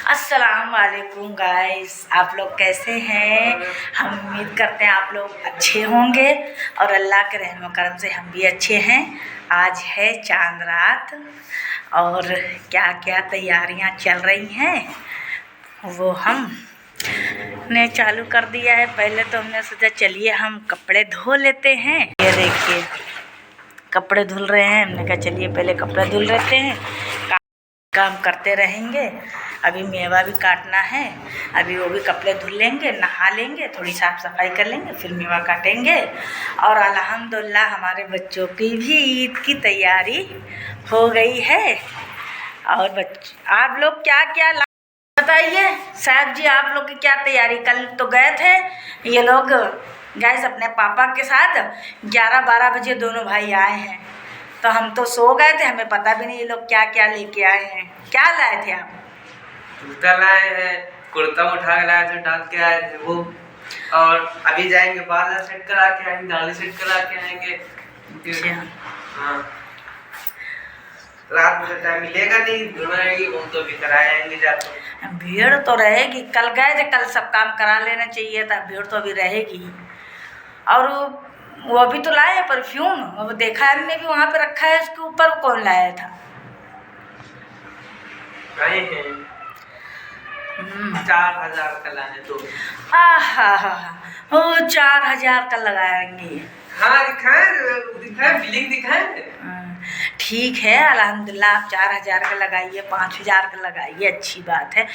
अस्सलाम वालेकुम गाइस, आप लोग कैसे हैं। हम उम्मीद करते हैं आप लोग अच्छे होंगे और अल्लाह के रहम करम से हम भी अच्छे हैं। आज है चांद रात और क्या क्या तैयारियां चल रही हैं वो हमने चालू कर दिया है। पहले तो हमने सोचा चलिए हम कपड़े धो लेते हैं। ये देखिए कपड़े धुल रहे हैं। हमने कहा चलिए पहले कपड़े धुल लेते हैं, काम करते रहेंगे। अभी मेवा भी काटना है, अभी वो भी कपड़े धुल लेंगे, नहा लेंगे, थोड़ी साफ़ सफाई कर लेंगे, फिर मेवा काटेंगे। और अल्हम्दुलिल्लाह हमारे बच्चों की भी ईद की तैयारी हो गई है। और आप लोग क्या क्या बताइए साहब जी, आप लोग की क्या तैयारी। कल तो गए थे ये लोग गैस अपने पापा के साथ, 11-12 बजे दोनों भाई आए हैं। तो हम तो सो गए थे, हमें पता भी नहीं ये लोग क्या क्या लेके आए हैं। क्या लाए थे आप? जूता लाए हैं, कुर्ता उठा के लाए थे, डाल के आए थे वो। और अभी जाएंगे बाल सेट करा के आएंगे, दाढ़ी सेट करा के आएंगे। हाँ, रात में टाइम मिलेगा नहीं, भीड़ रहेगी, हम तो भी कराएंगे जाते। भीड़ तो रहेगी, कल गए थे, कल सब काम करा लेना चाहिए था। भीड़ तो अभी रहेगी। और वो अभी तो लाए हैं परफ्यूम, वो देखा है हमने भी वहाँ पे रखा है, उसके ऊपर कौन लाया था? आए हैं 4000 का लाए तो। वो 4000 का लगाएंगे। हाँ दिखाएं बिलिंग दिखाएं। ठीक है, अल्हम्दुलिल्लाह आप 4000 का लगाइए, 5000 का लगाइए, अच्छी बात है।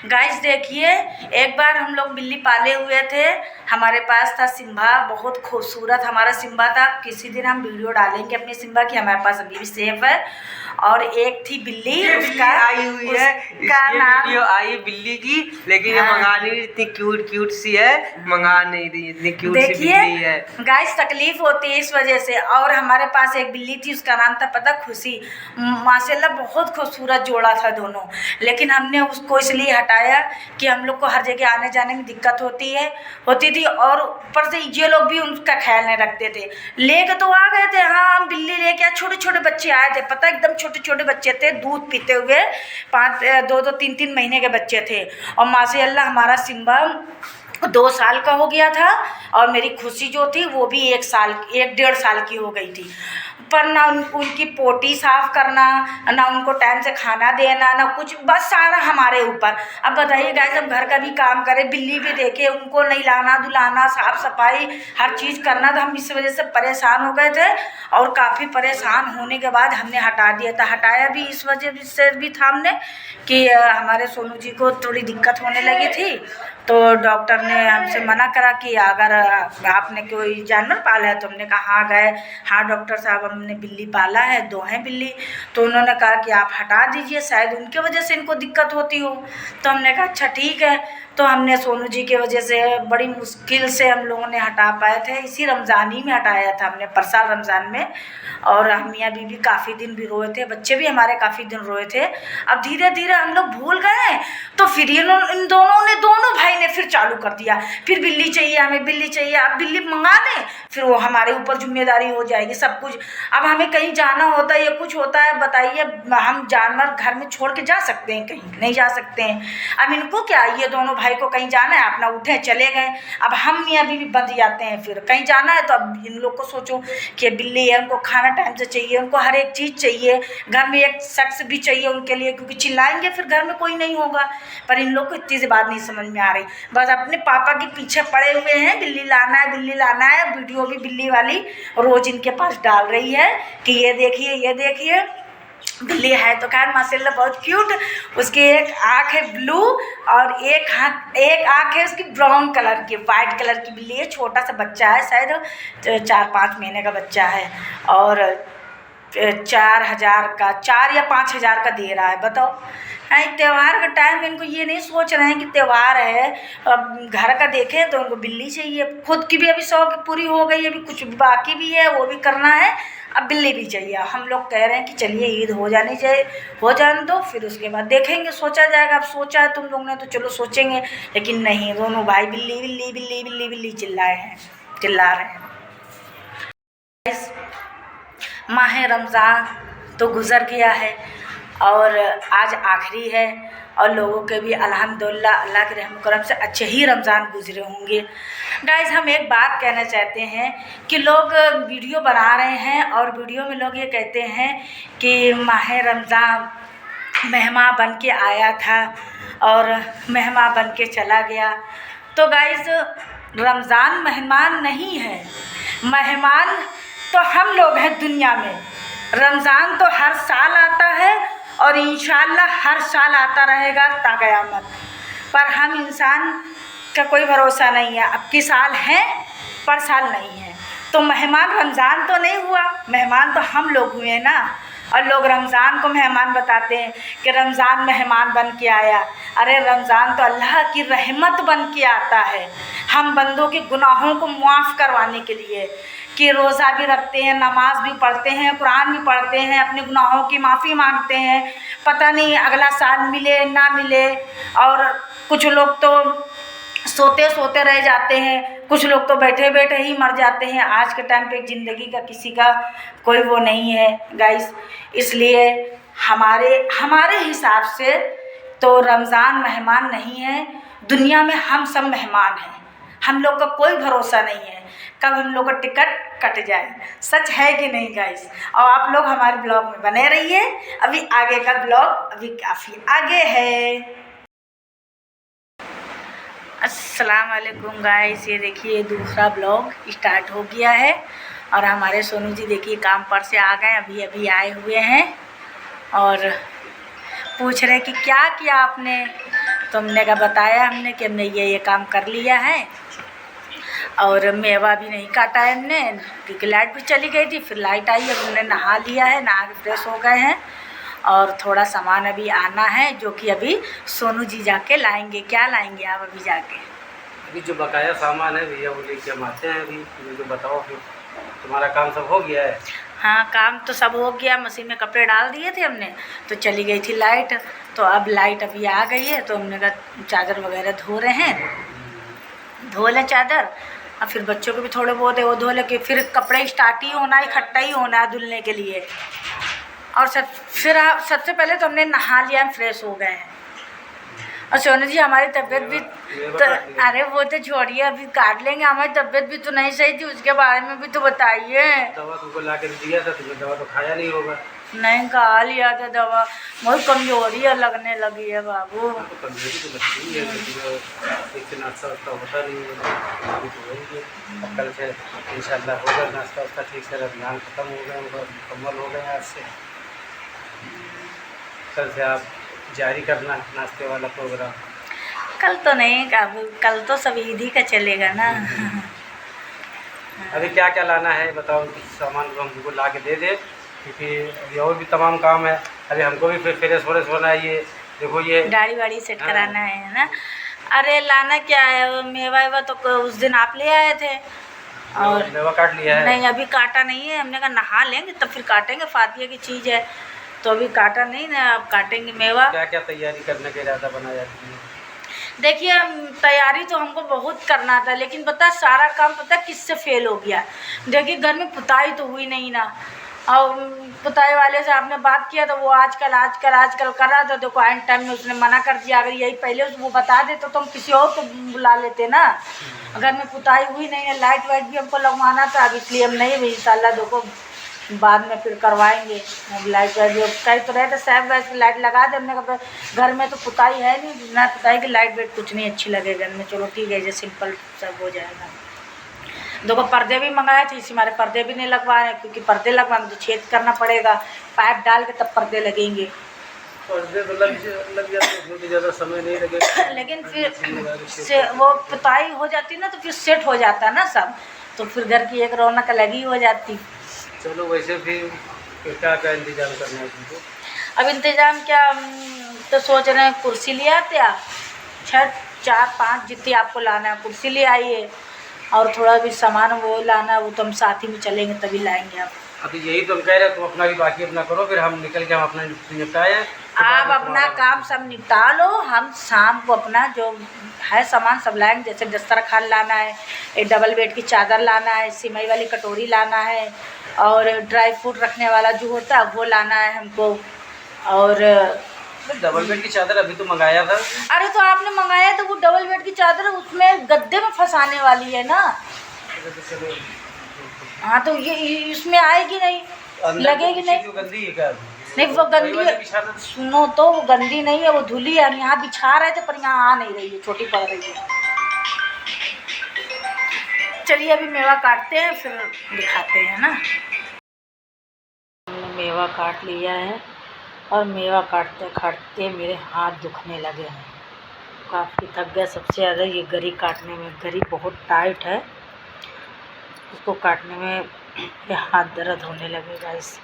गाइस देखिए, एक बार हम लोग बिल्ली पाले हुए थे, हमारे पास था सिम्बा, बहुत खूबसूरत हमारा सिम्बा था। किसी दिन हम वीडियो डालेंगे अपने सिम्बा की, हमारे पास अभी भी सेफ है। और एक थी बिल्ली, उसका आई हुई है, उसका नाम वीडियो आई बिल्ली की, लेकिन ये मंगा नहीं रही, इतनी क्यूट सी है, मंगा नहीं रही, इतनी क्यूट सी बिल्ली है। गाइस तकलीफ होती है इस वजह से। और हमारे पास एक बिल्ली थी, उसका नाम था पता खुशी, माशाल्लाह बहुत खूबसूरत जोड़ा था दोनों। लेकिन हमने उसको इसलिए हटाया कि हम लोग को हर जगह आने जाने में दिक्कत होती थी और ऊपर से ये लोग भी उनका ख्याल नहीं रखते थे। लेके तो आ गए थे, हाँ हम बिल्ली लेके आए, छोटे छोटे बच्चे आए थे, पता एकदम छोटे छोटे बच्चे थे, दूध पीते हुए, 2-2 3-3 महीने के बच्चे थे। और माशाल्लाह हमारा सिम्बा 2 साल का हो गया था और मेरी खुशी जो थी वो भी 1-1.5 साल की हो गई थी। पर ना उनकी पोटी साफ़ करना, ना उनको टाइम से खाना देना, ना कुछ, बस सारा हमारे ऊपर। अब बताइए गाइस, जब घर का भी काम करें, बिल्ली भी देखे, उनको नहलाना धुलाना, साफ़ सफाई हर चीज़ करना, तो हम इस वजह से परेशान हो गए थे। और काफ़ी परेशान होने के बाद हमने हटा दिया था। हटाया भी इस वजह से भी था हमने कि हमारे सोनू जी को थोड़ी दिक्कत होने लगी थी। तो डॉक्टर ने हमसे मना करा कि अगर आपने कोई जानवर पाला है, तो हमने कहा हाँ गए, हाँ डॉक्टर साहब हमने बिल्ली पाला है, 2 हैं बिल्ली। तो उन्होंने कहा कि आप हटा दीजिए, शायद उनके वजह से इनको दिक्कत होती हो। तो हमने कहा अच्छा ठीक है। तो हमने सोनू जी की वजह से बड़ी मुश्किल से हम लोगों ने हटा पाए थे। इसी रमज़ान ही में हटाया था हमने, परसाल रमज़ान में। और हम मियाँ बीवी काफ़ी दिन भी रोए थे, बच्चे भी हमारे काफ़ी दिन रोए थे। अब धीरे धीरे हम लोग भूल गए, तो फिर इन दोनों भाई ने फिर चालू कर दिया, फिर बिल्ली चाहिए, हमें बिल्ली चाहिए, अब बिल्ली मंगा दें, फिर वो हमारे ऊपर जिम्मेदारी हो जाएगी सब कुछ। अब हमें कहीं जाना होता है या कुछ होता है, बताइए हम जानवर घर में छोड़ के जा सकते हैं? कहीं नहीं जा सकते हैं। अब इनको क्या, ये दोनों भाई को कहीं जाना है, अपना उठे चले गए। अब हम मियाँ बीवी बंध जाते हैं, फिर कहीं जाना है तो अब इन लोग को सोचो कि बिल्ली है, उनको खाना टाइम से चाहिए, उनको हर एक चीज़ चाहिए, घर में एक शख्स भी चाहिए उनके लिए, क्योंकि चिल्लाएंगे फिर घर में कोई नहीं होगा। पर इन लोग को इतनी सी बात नहीं समझ में आ रही, बस अपने पापा के पीछे पड़े हुए हैं, बिल्ली लाना है, बिल्ली लाना है। वीडियो भी बिल्ली वाली रोज़ इनके पास डाल रही है कि ये देखिए बिल्ली है। तो खैर माशाल्लाह बहुत क्यूट। उसकी एक आँख है ब्लू और एक आँख है उसकी ब्राउन कलर की, वाइट कलर की बिल्ली है। छोटा सा बच्चा है, शायद 4-5 महीने का बच्चा है। और 4000 का, 4 या 5000 का दे रहा है। बताओ, त्यौहार का टाइम इनको ये नहीं सोच रहे हैं कि त्यौहार है, अब घर का देखें तो उनको बिल्ली चाहिए। खुद की भी अभी शौक पूरी हो गई, अभी कुछ बाकी भी है, वो भी करना है, अब बिल्ली भी चाहिए। हम लोग कह रहे हैं कि चलिए ईद हो जाने दो, फिर उसके बाद देखेंगे, सोचा जाएगा। अब सोचा है तुम लोग ने तो चलो सोचेंगे, लेकिन नहीं, दोनों भाई बिल्ली बिल्ली बिल्ली बिल्ली बिल्ली चिल्ला रहे हैं। माह रमज़ान तो गुज़र गया है और आज आखिरी है। और लोगों के भी अल्हम्दुलिल्लाह अल्लाह के रहम करम से अच्छे ही रमज़ान गुजरे होंगे। गाइस, हम एक बात कहना चाहते हैं कि लोग वीडियो बना रहे हैं और वीडियो में लोग ये कहते हैं कि माह रमज़ान मेहमान बन के आया था और मेहमान बन के चला गया। तो गाइस, रमज़ान मेहमान नहीं है, मेहमान तो हम लोग हैं दुनिया में। रमज़ान तो हर साल आता है और इंशाअल्लाह हर साल आता रहेगा ता क़यामत। पर हम इंसान का कोई भरोसा नहीं है, अब की साल है पर साल नहीं है। तो मेहमान रमज़ान तो नहीं हुआ, मेहमान तो हम लोग हुए ना। और लोग रमज़ान को मेहमान बताते हैं कि रमज़ान मेहमान बन के आया। अरे रमज़ान तो अल्लाह की रहमत बन के आता है, हम बंदों के गुनाहों को माफ़ करवाने के लिए, कि रोज़ा भी रखते हैं, नमाज़ भी पढ़ते हैं, कुरान भी पढ़ते हैं, अपने गुनाहों की माफ़ी मांगते हैं। पता नहीं अगला साल मिले ना मिले। और कुछ लोग तो सोते सोते रह जाते हैं, कुछ लोग तो बैठे बैठे ही मर जाते हैं। आज के टाइम पे ज़िंदगी का किसी का कोई वो नहीं है गाइस। इसलिए हमारे हिसाब से तो रमज़ान मेहमान नहीं है, दुनिया में हम सब मेहमान हैं। हम लोग का कोई भरोसा नहीं है कब हम लोग का टिकट कट जाए। सच है कि नहीं गाइस? और आप लोग हमारे ब्लॉग में बने रहिए, अभी आगे का ब्लॉग अभी काफ़ी आगे है। अस्सलाम वालेकुम गाइस, ये देखिए दूसरा ब्लॉग स्टार्ट हो गया है और हमारे सोनू जी देखिए काम पर से आ गए, अभी अभी आए हुए हैं और पूछ रहे कि क्या किया आपने। तो हमने का बताया हमने कि हमने ये काम कर लिया है और मेवा भी नहीं काटा है हमने, क्योंकि लाइट भी चली गई थी। फिर लाइट आई, अब हमने नहा लिया है, नहा के फ्रेश हो गए हैं और थोड़ा सामान अभी आना है जो कि अभी सोनू जी जाके लाएंगे। क्या लाएंगे आप अभी जाके? अभी जो बकाया सामान है भैया वो लेके हम आते हैं। अभी जो बताओ, फिर तुम्हारा काम सब हो गया है? हाँ, काम तो सब हो गया, मशीन में कपड़े डाल दिए थे हमने, तो चली गई थी लाइट। तो अब लाइट अभी आ गई है तो हमने कहा चादर वगैरह धो रहे हैं, धो लें चादर और फिर बच्चों के भी थोड़े बहुत है वो धो ले के फिर कपड़े स्टार्ट ही होना, इकट्ठा ही होना है धुलने के लिए। और फिर सबसे पहले तो हमने नहा लिया, हम फ्रेश हो गए हैं। और सोनू जी हमारी तबीयत भी तो, अरे वो तो छोड़िए, अभी काट लेंगे। हमारी तबीयत भी तो नहीं सही थी, उसके बारे में भी तो बताइए। दवा तुमको ला के दिया था, तुमने दवा तो खाया नहीं होगा। नहीं, खा लिया था दवा, बहुत कमजोरी है लगने लगी है बाबू। तो कमजोरी तो लगती है, एक से नाश्ता वास्ता होता नहीं है। अभी तो वही है, कल से इंशाल्लाह होगा नाश्ता वास्ता ठीक से। रमज़ान ख़त्म हो गए, मुकम्मल हो गए आज से। कल से आप जारी करना नाश्ते वाला प्रोग्राम। कल तो नहीं, कल तो सब ईद ही का चलेगा ना। अभी क्या क्या लाना है बताओ, कुछ सामान को हमको ला के दे दे, क्योंकि अभी और भी तमाम काम है। अभी हमको भी फिर फ्रेश होना है। ये देखो, ये गाड़ी वाड़ी सेट कराना है ना। अरे लाना क्या है, वो मेवा वेवा तो उस दिन आप ले आए थे और मेवा काट लिया है? नहीं, अभी काटा नहीं है। हमने कहा नहा लेंगे तब फिर काटेंगे, फातिया की चीज़ है तो अभी काटा नहीं ना, अब काटेंगे मेवा। क्या क्या तैयारी करने का इरादा बनाया है? देखिए, तैयारी तो हमको बहुत करना था, लेकिन पता है सारा काम पता है किससे फेल हो गया। देखिए घर में पुताई तो हुई नहीं ना, और पुताई वाले से आपने बात किया तो वो आजकल कर रहा था। देखो एंड टाइम में उसने मना कर दिया। अगर यही पहले वो बता देते तो हम किसी और को बुला लेते ना। घर में पुताई हुई नहीं है, लाइट वाइट भी हमको लगवाना था, अब इसलिए हम नहीं भाई इंशाल्लाह देखो बाद में फिर करवाएंगे। अब लाइट वाइट कहीं तो रहे थे साहब वैसे लाइट लगा दे। हमने कहा घर में तो पुताई है नहीं, बिना पुताई की लाइट वाइट कुछ नहीं अच्छी लगे घर में। चलो ठीक है, जैसे सिंपल सब हो जाएगा। देखो पर्दे भी मंगाए थे, इसी हमारे पर्दे भी नहीं लगवा रहे, क्योंकि पर्दे लगवाने तो छेद करना पड़ेगा, पाइप डाल के तब पर्दे लगेंगे। पर्दे तो लग जाते हैं, उसमें भी ज़्यादा समय नहीं लगेगा। लेकिन फिर से वो पुताई हो जाती ना तो फिर सेट हो जाता ना सब, तो फिर घर की एक रौनक अलग ही हो जाती। चलो वैसे फिर क्या क्या इंतजाम करना है तुमको? अब इंतज़ाम क्या, तो सोच रहे हैं कुर्सी ले आते आप, 6 4 5 जितनी आपको लाना है कुर्सी ले आइए, और थोड़ा भी सामान वो लाना वो तो हम साथ ही में चलेंगे तभी लाएंगे। आप अभी यही तो हम कह रहे हैं, तुम अपना भी बाकी अपना करो, फिर हम निकल के हम अपना निपटाएं। आप अपना काम सब निपटा लो, हम शाम को अपना जो है सामान सब लाएंगे। जैसे दस्तरखान लाना है, एक डबल बेड की चादर लाना है, सिमई वाली कटोरी लाना है, और ड्राई फ्रूट रखने वाला जो होता है वो लाना है हमको, और डबल बेड की चादर अभी तो मंगाया था। अरे तो आपने मंगाया तो वो डबल बेड की चादर उसमें गद्दे में फंसाने वाली है ना। चलो हाँ तो ये इसमें आएगी नहीं, लगेगी नहीं। क्यों गंदी है क्या? नहीं वो वही वाली गंदी बिछा दो। सुनो तो वो गंदी नहीं है, वो धुली है। हम यहाँ बिछा रहे थे पर यहाँ आ नहीं रही है, छोटी पड़ रही है। चलिए अभी मेवा काटते हैं फिर दिखाते हैं ना। हमने मेवा काट लिया है और मेवा काटते काटते मेरे हाथ दुखने लगे हैं, काफ़ी थक गया। सबसे ज़्यादा ये गरी काटने में, गरी बहुत टाइट है, उसको काटने में ये हाथ दर्द होने लगेगा इस।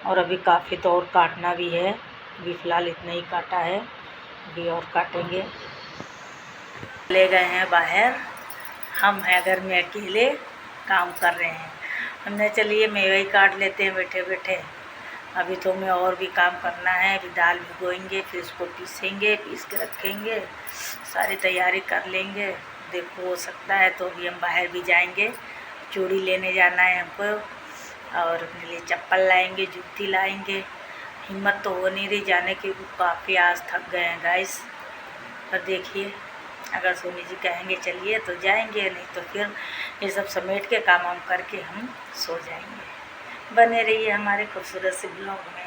और अभी काफ़ी तो और काटना भी है, अभी फ़िलहाल इतना ही काटा है, अभी और काटेंगे। ले गए हैं बाहर, हम हैं घर में अकेले काम कर रहे हैं। हमने चलिए मेवा ही काट लेते हैं बैठे बैठे। अभी तो हमें और भी काम करना है, अभी दाल भिगोएंगे फिर उसको पीसेंगे, पीस के रखेंगे, सारी तैयारी कर लेंगे। देखो हो सकता है तो अभी हम बाहर भी जाएंगे, चूड़ी लेने जाना है हमको और अपने लिए चप्पल लाएंगे, जूती लाएंगे। हिम्मत तो हो नहीं रही जाने की, काफ़ी आज थक गए हैं गाइस। पर देखिए अगर सोनी जी कहेंगे चलिए तो जाएंगे, नहीं तो फिर ये सब समेट के काम वाम करके हम सो जाएंगे। बने रहिए हमारे खूबसूरत से ब्लॉग में।